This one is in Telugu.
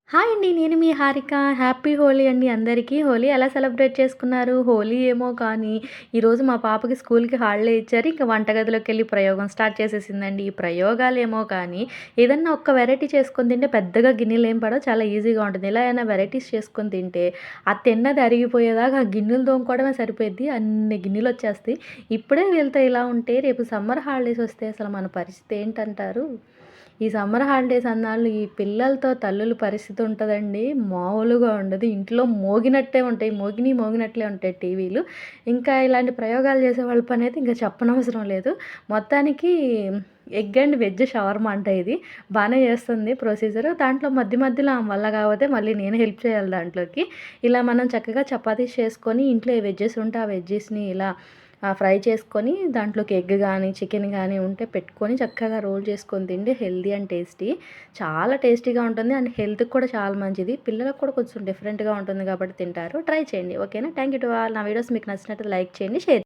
హాయ్ అండి. నేను మీ హారిక. హ్యాపీ హోలీ అండి అందరికీ. హోలీ ఎలా సెలబ్రేట్ చేసుకున్నారు? హోలీ ఏమో కానీ, ఈరోజు మా పాపకి స్కూల్‌కి హాలిడే ఇచ్చారు. ఇంక వంటగదిలోకెళ్ళి ప్రయోగం స్టార్ట్ చేసేసిందండి. ఈ ప్రయోగాలేమో కానీ, ఏదన్నా ఒక్క వెరైటీ చేసుకొని తింటే పెద్దగా గిన్నెలేం పడవు. చాలా ఈజీగా ఉంటుంది. ఇలా ఏమైనా వెరైటీస్ చేసుకొని తింటే, ఆ తిన్నది అరిగిపోయేదాకా ఆ గిన్నెలు తోముకోవడమే సరిపోయిద్ది. అన్ని గిన్నెలొచ్చేస్తాయి. ఇప్పుడే వీళ్ళతో ఇలా ఉంటే, రేపు సమ్మర్ హాలిడేస్ వస్తే అసలు మన పరిస్థితి ఏంటంటారు? ఈ సమ్మర్ హాలిడేస్ అన్నాళ్ళు ఈ పిల్లలతో తల్లుల పరిస్థితి ఉంటదండి. మామూలుగా ఉండదు. ఇంట్లో మోగినట్టే ఉంటాయి. మోగినట్లే ఉంటాయి టీవీలు. ఇంకా ఇలాంటి ప్రయోగాలు చేసేవాళ్ళ పనైతే ఇంక చెప్పనవసరం లేదు. మొత్తానికి ఎగ్ అండ్ వెజ్ షవర్మా అంట ఇది. బానే చేస్తుంది ప్రొసీజరు. దాంట్లో మధ్యలో ఆమె వల్ల కాపోతే మళ్ళీ నేను హెల్ప్ చేయాలి దాంట్లోకి. ఇలా మనం చక్కగా చపాతీస్ చేసుకొని ఇంట్లో ఏ వెజ్జెస్ ఉంటే ఆ వెజ్జెస్‌ని ఇలా ఫ్రై చేసుకొని దాంట్లోకి ఎగ్ గానీ, చికెన్ గానీ ఉంటే పెట్టుకొని చక్కగా రోల్ చేసుకొని తింటే హెల్తీ అండ్ టేస్టీ. చాలా టేస్టీగా ఉంటుంది. అండ్ హెల్త్‌కి కూడా చాలా మంచిది. పిల్లలకు కూడా కొంచెం డిఫరెంట్‌గా ఉంటుంది కాబట్టి తింటారు. ట్రై చేయండి. ఓకేనా? Thank you to all. నా వీడియోస్ మీకు నచ్చినట్లయితే లైక్ చేయండి, షేర్